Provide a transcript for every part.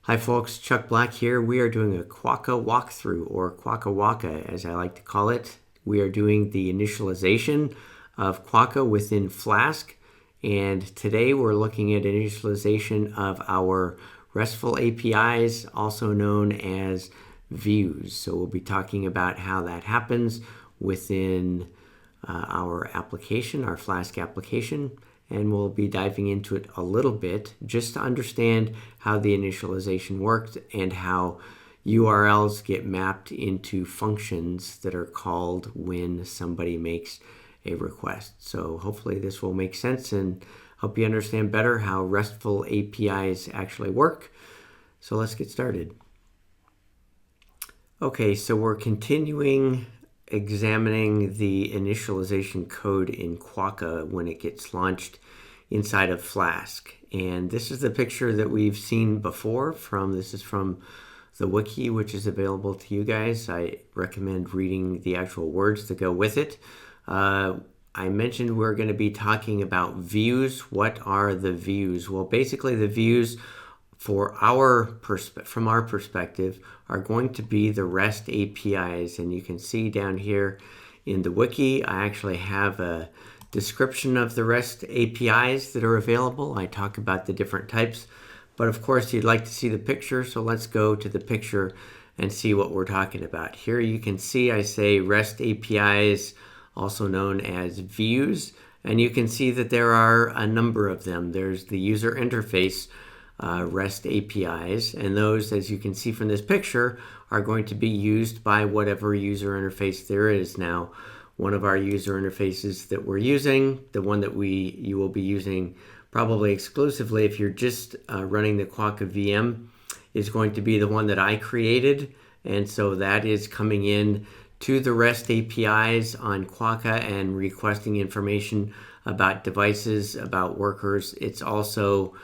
Hi folks, Chuck Black here. We are doing a Quokka walkthrough, or Quokka Waka as I like to call it. We are doing the initialization of Quokka within Flask, and today we're looking at initialization of our RESTful APIs, also known as views. So we'll be talking about how that happens within our application, our Flask application, and we'll be diving into it a little bit just to understand how the initialization worked and how URLs get mapped into functions that are called when somebody makes a request. So hopefully this will make sense and help you understand better how RESTful APIs actually work. So let's get started. Okay, so we're continuing examining the initialization code in Quokka when it gets launched inside of Flask. And this is the picture that we've seen before this is from the wiki, which is available to you guys. I recommend reading the actual words that go with it. I mentioned we're going to be talking about views. What are the views? Well, basically the views from our perspective are going to be the REST APIs, and you can see down here in the wiki I actually have a description of the REST APIs that are available. I talk about the different types, but of course you'd like to see the picture, so let's go to the picture and see what we're talking about. Here you can see I say REST APIs, also known as views, and you can see that there are a number of them. There's the user interface REST APIs, and those, as you can see from this picture, are going to be used by whatever user interface there is. Now, one of our user interfaces that we're using, the one that you will be using probably exclusively if you're just running the Quokka VM, is going to be the one that I created, and so that is coming in to the REST APIs on Quokka and requesting information about devices, about workers. It's also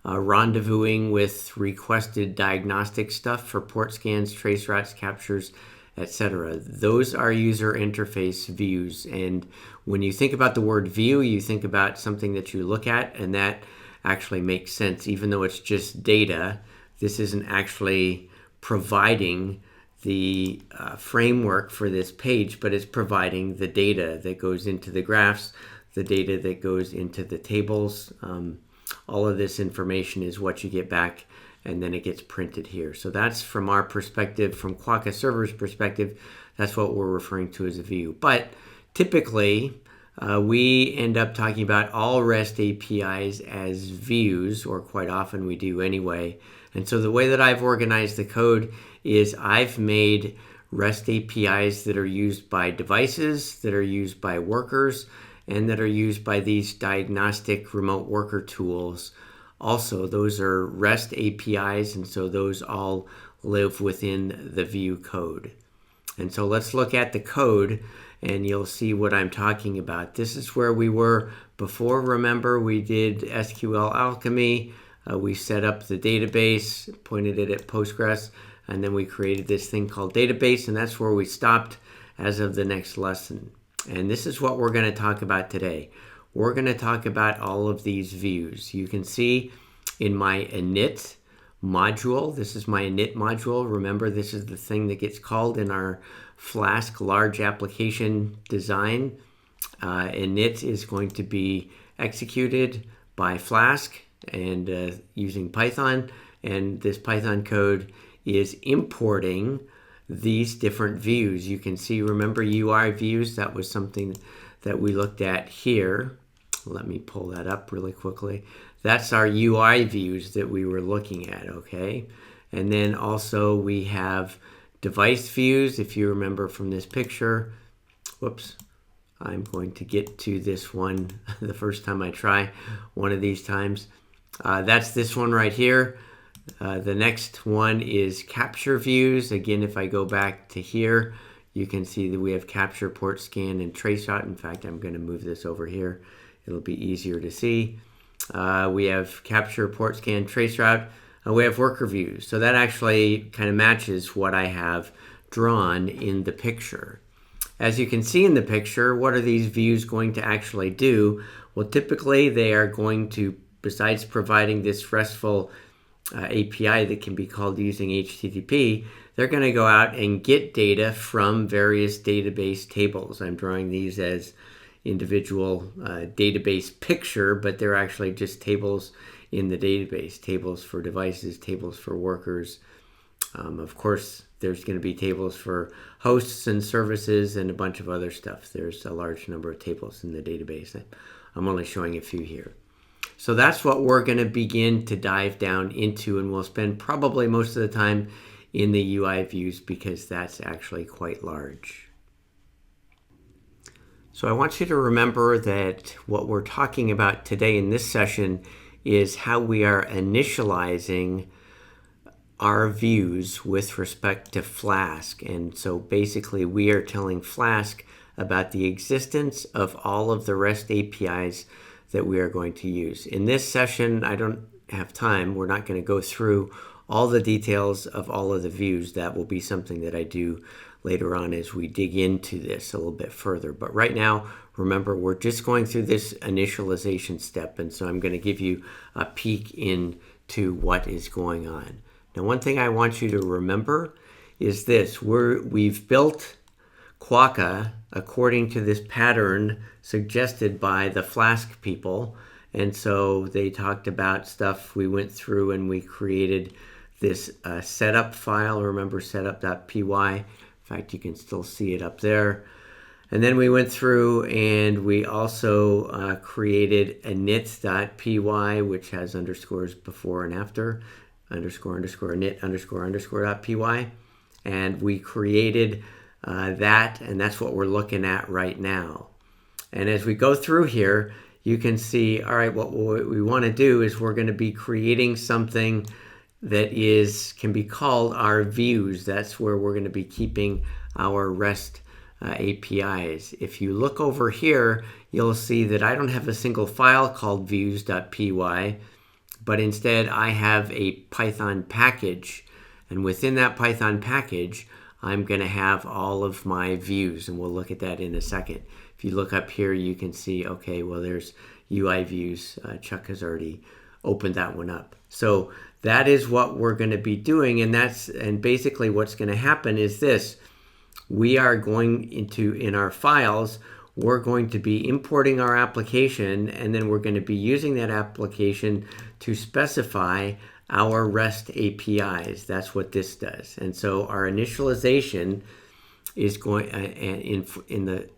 rendezvousing with requested diagnostic stuff for port scans, trace routes, captures, etc. Those are user interface views. And when you think about the word view, you think about something that you look at, and that actually makes sense. Even though it's just data, this isn't actually providing the framework for this page, but it's providing the data that goes into the graphs, the data that goes into the tables. All of this information is what you get back, and then it gets printed here. So that's from our perspective, from Quokka server's perspective, that's what we're referring to as a view. But typically, we end up talking about all REST APIs as views, or quite often we do anyway. And so the way that I've organized the code is I've made REST APIs that are used by devices, that are used by workers, and that are used by these diagnostic remote worker tools. Also, those are REST APIs, and so those all live within the view code. And so let's look at the code, and you'll see what I'm talking about. This is where we were before. Remember, we did SQL alchemy. We set up the database, pointed it at Postgres, and then we created this thing called database, and that's where we stopped as of the next lesson. And this is what we're going to talk about today. We're going to talk about all of these views. You can see in my init module, this is my init module. Remember, this is the thing that gets called in our Flask large application design. Init is going to be executed by Flask and using Python. And this Python code is importing these different views. You can see, remember UI views, that was something that we looked at here. Let me pull that up really quickly. That's our UI views that we were looking at, okay? And then also we have device views, if you remember from this picture. Whoops, I'm going to get to this one the first time I try one of these times. That's this one right here. The next one is capture views. Again, if I go back to here, you can see that we have capture, port scan, and trace route. In fact, I'm going to move this over here. It'll be easier to see. We have capture, port scan, trace route. We have worker views. So that actually kind of matches what I have drawn in the picture. As you can see in the picture, what are these views going to actually do? Well, typically they are going to, besides providing this RESTful API that can be called using HTTP, they're going to go out and get data from various database tables. I'm drawing these as individual database picture, but they're actually just tables in the database, tables for devices, tables for workers. Of course, there's going to be tables for hosts and services and a bunch of other stuff. There's a large number of tables in the database. I'm only showing a few here. So that's what we're going to begin to dive down into, and we'll spend probably most of the time in the UI views because that's actually quite large. So I want you to remember that what we're talking about today in this session is how we are initializing our views with respect to Flask. And so basically we are telling Flask about the existence of all of the REST APIs that we are going to use. In this session, I don't have time. We're not going to go through all the details of all of the views. That will be something that I do later on as we dig into this a little bit further. But right now, remember, we're just going through this initialization step. And so I'm going to give you a peek into what is going on. Now, one thing I want you to remember is this. We've built Quokka according to this pattern suggested by the Flask people. And so they talked about stuff. We went through and we created this setup file. Remember setup.py. In fact, you can still see it up there. And then we went through and we also created init.py, which has underscores before and after. Underscore init underscore .py, and we created that, and that's what we're looking at right now. And as we go through here, you can see, all right, what we want to do is we're going to be creating something that can be called our views. That's where we're going to be keeping our REST APIs. If you look over here, you'll see that I don't have a single file called views.py, but instead I have a Python package, and within that Python package I'm going to have all of my views, and we'll look at that in a second. If you look up here, you can see, okay, well, there's UI views. Chuck has already opened that one up. So that is what we're going to be doing, and basically what's going to happen is this. We are going in our files, we're going to be importing our application, and then we're going to be using that application to specify our REST APIs. That's what this does. And so our initialization is going, in the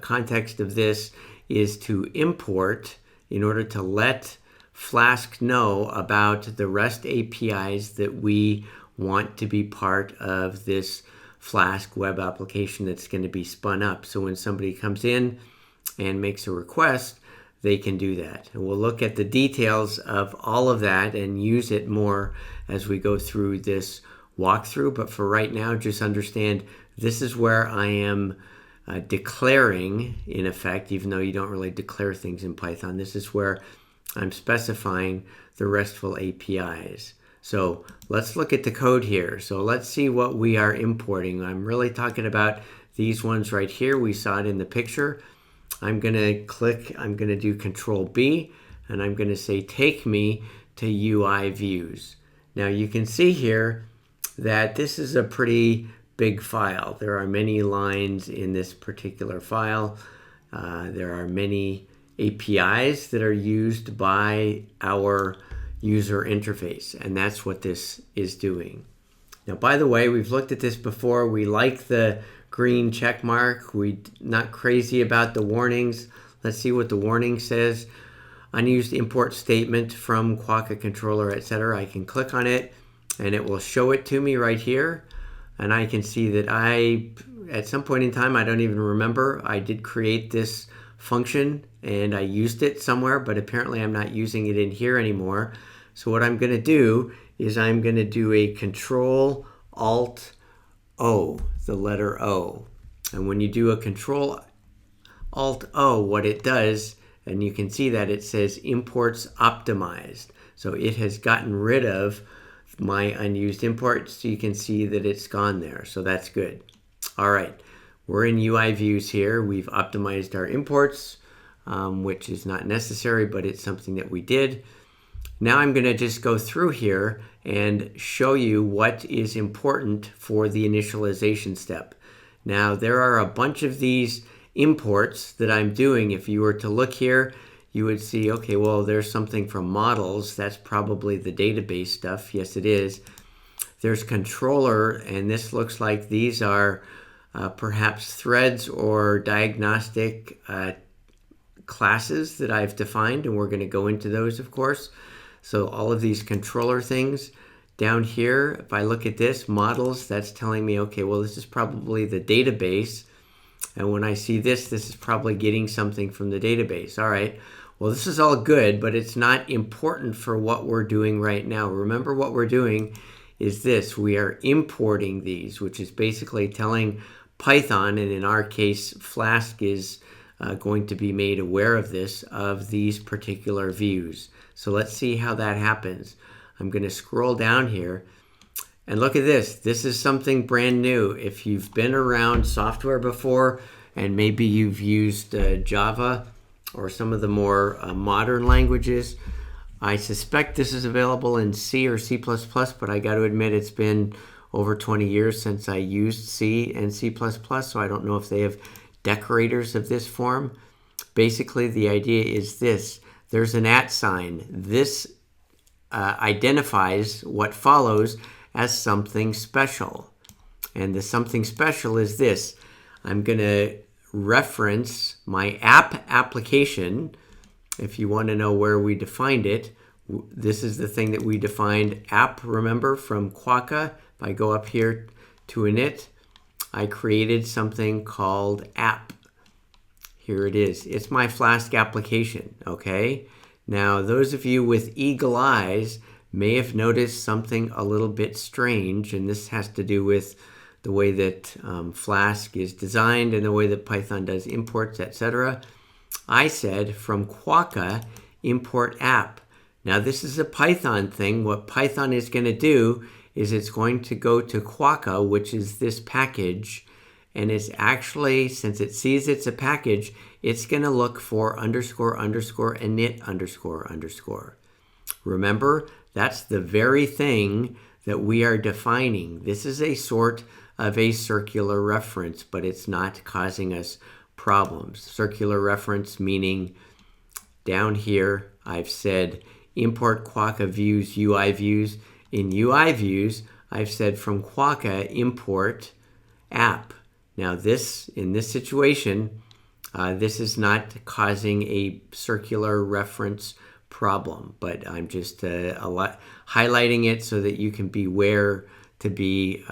context of this, is to import in order to let Flask know about the REST APIs that we want to be part of this Flask web application that's going to be spun up. So when somebody comes in and makes a request, they can do that. And we'll look at the details of all of that and use it more as we go through this walkthrough. But for right now, just understand this is where I am declaring, in effect, even though you don't really declare things in Python, this is where I'm specifying the RESTful APIs. So let's look at the code here. So let's see what we are importing. I'm really talking about these ones right here. We saw it in the picture. I'm going to do Control B, and I'm going to say take me to UI views. Now you can see here that this is a pretty big file. There are many lines in this particular file. There are many APIs that are used by our user interface, and that's what this is doing. Now, by the way, we've looked at this before. We like the green check mark. We're not crazy about the warnings. Let's see what the warning says. Unused import statement from Quokka controller, etc. I can click on it and it will show it to me right here. And I can see that at some point in time, I don't even remember, I did create this function and I used it somewhere, but apparently I'm not using it in here anymore. So what I'm going to do is I'm going to do a Control Alt O, the letter O. And when you do a Control Alt O, what it does, and you can see that it says imports optimized. So it has gotten rid of my unused imports. So you can see that it's gone there. So that's good. All right, we're in UI views here. We've optimized our imports, which is not necessary, but it's something that we did. Now I'm going to just go through here and show you what is important for the initialization step. Now there are a bunch of these imports that I'm doing. If you were to look here, you would see, okay, well, there's something from models. That's probably the database stuff. Yes, it is. There's controller, and this looks like these are perhaps threads or diagnostic classes that I've defined, and we're going to go into those, of course. So all of these controller things. Down here, if I look at this, models, that's telling me, okay, well, this is probably the database. And when I see this, this is probably getting something from the database. All right, well, this is all good, but it's not important for what we're doing right now. Remember, what we're doing is this. We are importing these, which is basically telling Python, and in our case, Flask is going to be made aware of this, of these particular views. So let's see how that happens. I'm going to scroll down here and look at this. This is something brand new. If you've been around software before and maybe you've used Java or some of the more modern languages, I suspect this is available in C or C++, but I got to admit it's been over 20 years since I used C and C++, so I don't know if they have decorators of this form. Basically, the idea is this. There's an @ sign. This identifies what follows as something special. And the something special is this. I'm going to reference my app application. If you want to know where we defined it, this is the thing that we defined app, remember, from Quokka. If I go up here to init, I created something called app. Here it is. It's my Flask application, okay? Now, those of you with eagle eyes may have noticed something a little bit strange, and this has to do with the way that Flask is designed and the way that Python does imports, etc. I said from Quokka, import app. Now, this is a Python thing. What Python is going to do is it's going to go to Quokka, which is this package, and it's actually, since it sees it's a package, it's going to look for underscore underscore init underscore underscore. Remember, that's the very thing that we are defining. This is a sort of a circular reference, but it's not causing us problems. Circular reference meaning down here, I've said import Quokka views, UI views. In UI views, I've said from Quokka import app. Now this, in this situation, this is not causing a circular reference problem, but I'm just highlighting it so that you can beware to be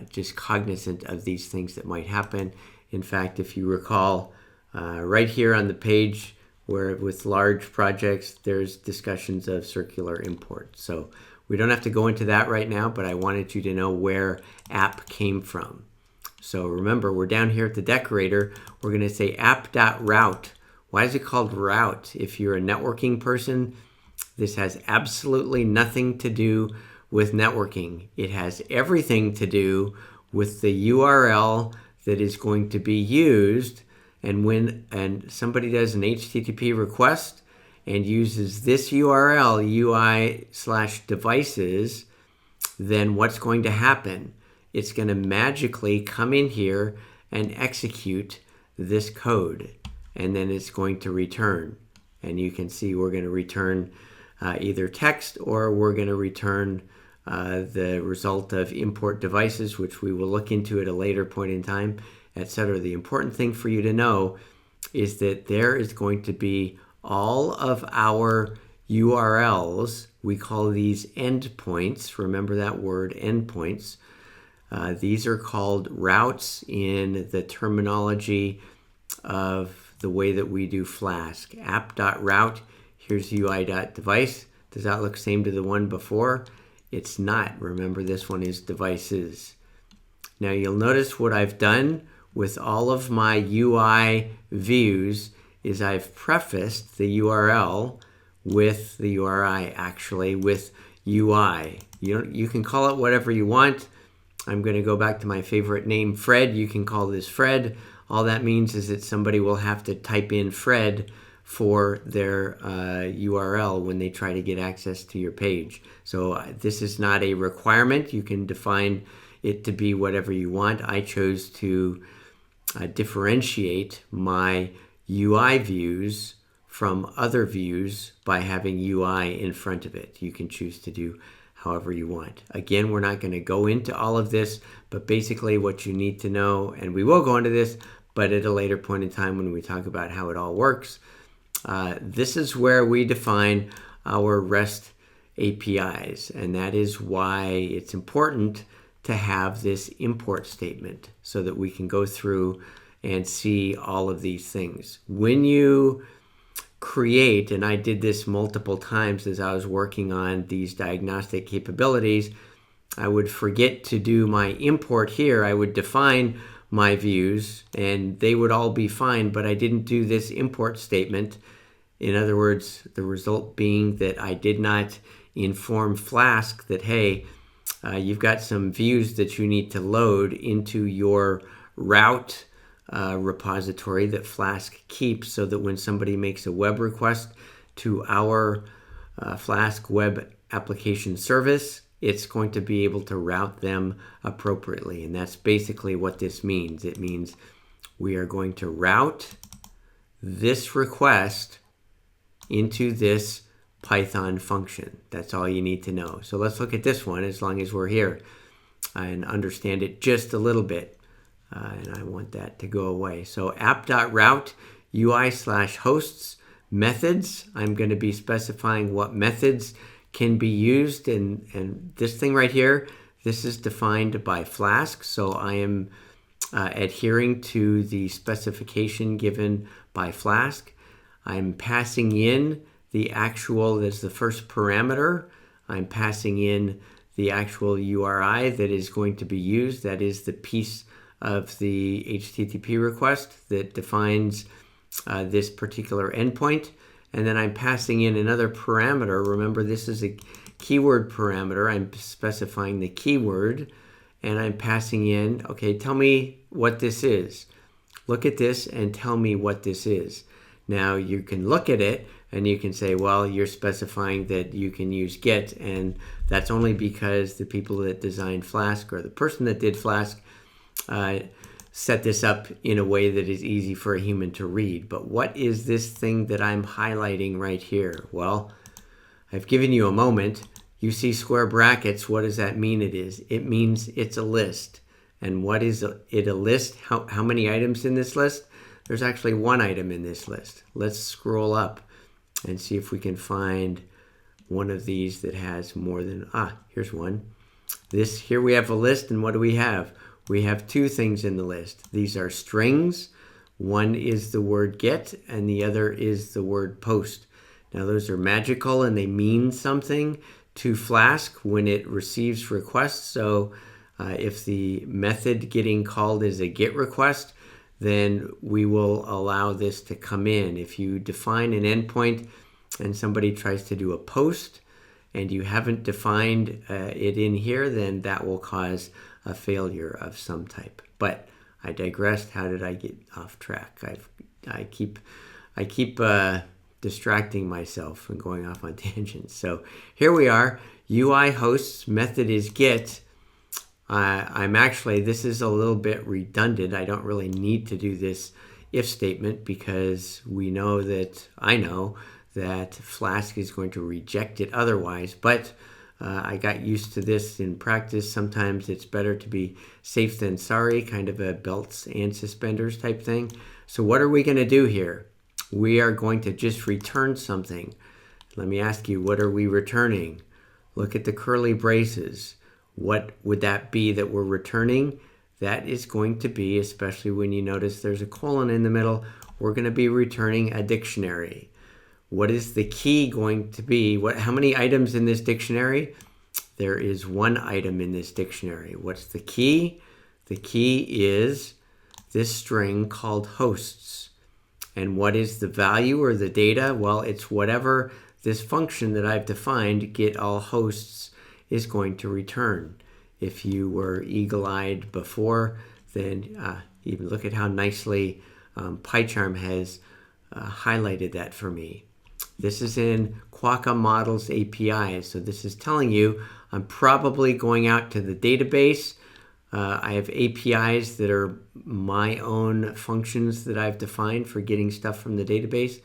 just cognizant of these things that might happen. In fact, if you recall, right here on the page where with large projects, there's discussions of circular import. So we don't have to go into that right now, but I wanted you to know where app came from. So remember, we're down here at the decorator. We're going to say app.route. Why is it called route? If you're a networking person, this has absolutely nothing to do with networking. It has everything to do with the URL that is going to be used. And when somebody does an HTTP request and uses this URL, UI/devices, then what's going to happen? It's going to magically come in here and execute this code, and then it's going to return. And you can see we're going to return either text, or we're going to return the result of import devices, which we will look into at a later point in time, etc. The important thing for you to know is that there is going to be all of our URLs. We call these endpoints. Remember that word, endpoints. These are called routes in the terminology of the way that we do Flask. App.route, here's UI.device. Does that look same to the one before? It's not. Remember, this one is devices. Now you'll notice what I've done with all of my UI views is I've prefaced the URL with the URI, actually, with UI. You can call it whatever you want. I'm going to go back to my favorite name, Fred. You can call this Fred. All that means is that somebody will have to type in Fred for their URL when they try to get access to your page. So this is not a requirement. You can define it to be whatever you want. I chose to differentiate my UI views from other views by having UI in front of it. You can choose to do however you want. Again, we're not going to go into all of this, but basically what you need to know, and we will go into this, but at a later point in time when we talk about how it all works, this is where we define our REST APIs, and that is why it's important to have this import statement so that we can go through and see all of these things. When you create, and I did this multiple times as I was working on these diagnostic capabilities, I would forget to do my import here. I would define my views and they would all be fine, but I didn't do this import statement. In other words, the result being that I did not inform Flask that, hey, you've got some views that you need to load into your route repository that Flask keeps, so that when somebody makes a web request to our Flask web application service, it's going to be able to route them appropriately. And that's basically what this means. It means we are going to route this request into this Python function. That's all you need to know. So let's look at this one as long as we're here and understand it just a little bit. And I want that to go away. So app.route UI/hosts methods. I'm going to be specifying what methods can be used. And this thing right here, this is defined by Flask. So I am adhering to the specification given by Flask. I'm passing in the actual, that's the first parameter. I'm passing in the actual URI that is going to be used. That is the piece of the HTTP request that defines this particular endpoint. And then I'm passing in another parameter. Remember, this is a keyword parameter. I'm specifying the keyword and I'm passing in, okay, tell me what this is. Look at this and tell me what this is. Now you can look at it and you can say, well, you're specifying that you can use get, and that's only because the people that designed Flask, or the person that did Flask, set this up in a way that is easy for a human to read. But what is this thing that I'm highlighting right here? Well, I've given you a moment. You see square brackets. What does that mean it is? It means it's a list. And what is it a list? How many items in this list? There's actually one item in this list. Let's scroll up and see if we can find one of these that has more than, here's one. Here we have a list, and what do we have? We have two things in the list. These are strings. One is the word get, and the other is the word post. Now those are magical, and they mean something to Flask when it receives requests. So if the method getting called is a get request, then we will allow this to come in. If you define an endpoint and somebody tries to do a post and you haven't defined it in here, then that will cause a failure of some type. But I digressed. How did I get off track? I keep distracting myself and going off on tangents. So here we are. UI hosts method is get. This is a little bit redundant. I don't really need to do this if statement because I know that Flask is going to reject it otherwise. But I got used to this in practice. Sometimes it's better to be safe than sorry, kind of a belts and suspenders type thing. So what are we going to do here? We are going to just return something. Let me ask you, what are we returning? Look at the curly braces. What would that be that we're returning? That is going to be, especially when you notice there's a colon in the middle, we're going to be returning a dictionary. What is the key going to be? How many items in this dictionary? There is one item in this dictionary. What's the key? The key is this string called hosts. And what is the value or the data? Well, it's whatever this function that I've defined, get all hosts, is going to return. If you were eagle-eyed before, then even look at how nicely PyCharm has highlighted that for me. This is in Quokka Models API. So this is telling you I'm probably going out to the database. I have APIs that are my own functions that I've defined for getting stuff from the database.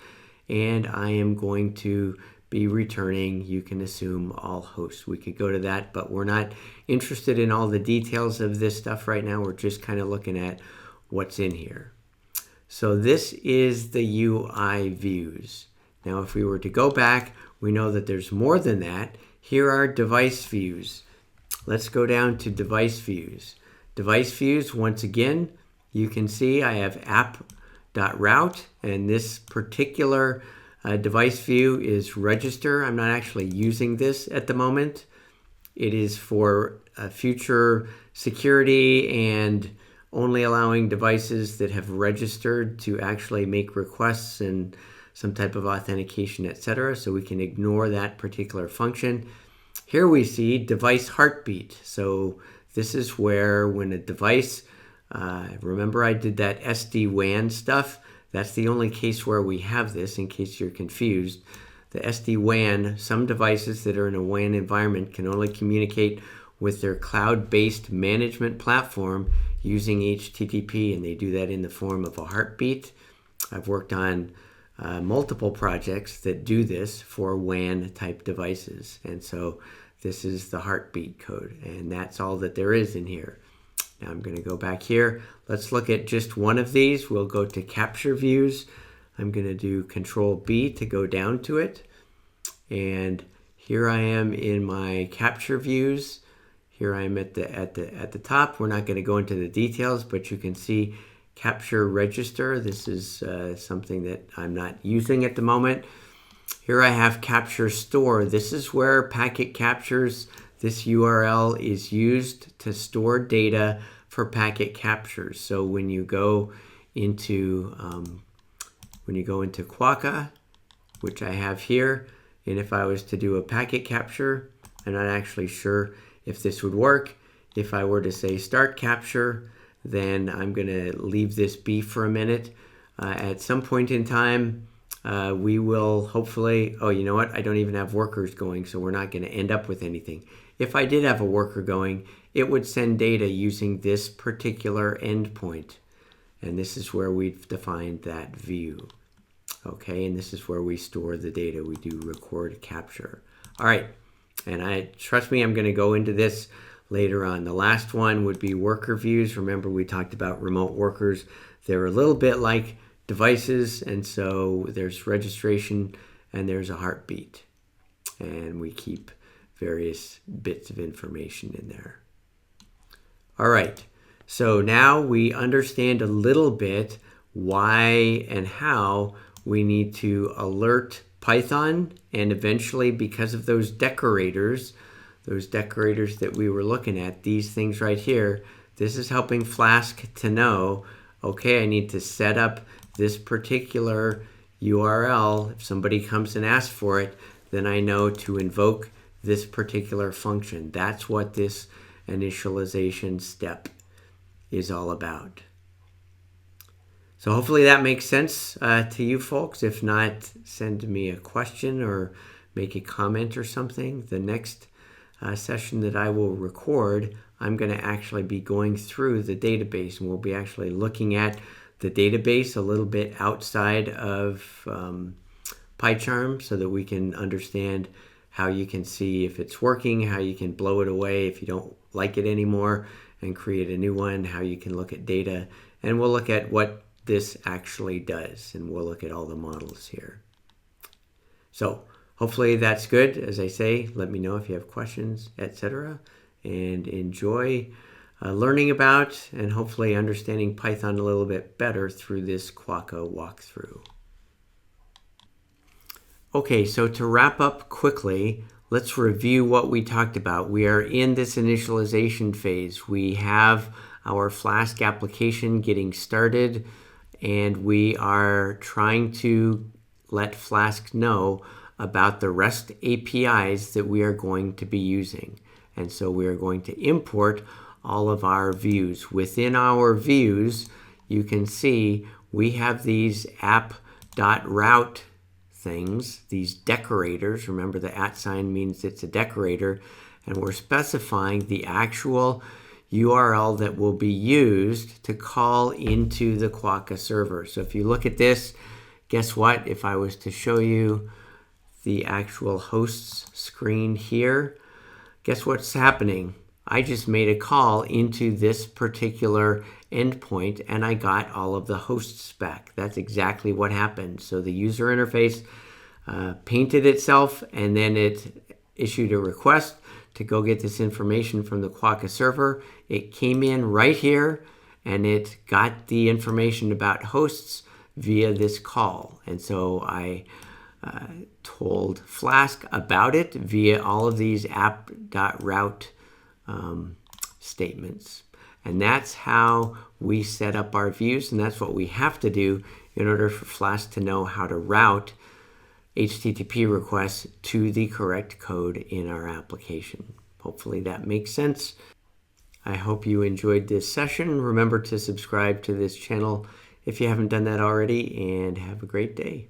And I am going to be returning, you can assume, all hosts. We could go to that, but we're not interested in all the details of this stuff right now. We're just kind of looking at what's in here. So this is the UI views. Now, if we were to go back, we know that there's more than that. Here are device views. Let's go down to device views. Device views, once again, you can see I have app.route, and this particular device view is register. I'm not actually using this at the moment. It is for future security and only allowing devices that have registered to actually make requests and some type of authentication, etc. So we can ignore that particular function. Here we see device heartbeat. So this is where when a device, remember I did that SD-WAN stuff? That's the only case where we have this, in case you're confused. The SD-WAN, some devices that are in a WAN environment can only communicate with their cloud-based management platform using HTTP, and they do that in the form of a heartbeat. I've worked on multiple projects that do this for WAN-type devices, and so this is the heartbeat code, and that's all that there is in here. Now I'm going to go back here. Let's look at just one of these. We'll go to capture views. I'm going to do Control B to go down to it. And here I am in my capture views. Here I am at the top. We're not going to go into the details, but you can see capture register. This is something that I'm not using at the moment. Here I have capture store. This is where packet captures. This URL is used to store data for packet captures. So when you go into Quokka, which I have here, and if I was to do a packet capture, I'm not actually sure if this would work. If I were to say start capture, then I'm going to leave this be for a minute. At some point in time, we will hopefully, oh, you know what? I don't even have workers going, so we're not going to end up with anything. If I did have a worker going, it would send data using this particular endpoint. And this is where we've defined that view. Okay, and this is where we store the data. We do record capture. All right, and trust me, I'm going to go into this later on. The last one would be worker views. Remember, we talked about remote workers. They're a little bit like devices, and so there's registration and there's a heartbeat. And we keep various bits of information in there. All right, so now we understand a little bit why and how we need to alert Python, and eventually, because of those decorators that we were looking at, these things right here, this is helping Flask to know, okay, I need to set up this particular URL. If somebody comes and asks for it, then I know to invoke this particular function. That's what this initialization step is all about. So hopefully that makes sense to you folks. If not, send me a question or make a comment or something. The next session that I will record, I'm going to actually be going through the database, and we'll be actually looking at the database a little bit outside of PyCharm so that we can understand how you can see if it's working, how you can blow it away if you don't like it anymore and create a new one, how you can look at data, and we'll look at what this actually does, and we'll look at all the models here. So hopefully that's good. As I say, let me know if you have questions, etc., and enjoy learning about and hopefully understanding Python a little bit better through this Quokka walkthrough. Okay, so to wrap up quickly, let's review what we talked about. We are in this initialization phase. We have our Flask application getting started, and we are trying to let Flask know about the REST APIs that we are going to be using. And so we are going to import all of our views. Within our views, you can see we have these app app.route things, these decorators. Remember, the @ sign means it's a decorator, and we're specifying the actual URL that will be used to call into the Quokka server. So if you look at this, guess what? If I was to show you the actual hosts screen here, guess what's happening? I just made a call into this particular endpoint and I got all of the hosts back. That's exactly what happened. So the user interface painted itself and then it issued a request to go get this information from the Quokka server. It came in right here and it got the information about hosts via this call. And so I told Flask about it via all of these app.route statements. And that's how we set up our views, and that's what we have to do in order for Flask to know how to route HTTP requests to the correct code in our application. Hopefully that makes sense. I hope you enjoyed this session. Remember to subscribe to this channel if you haven't done that already, and have a great day.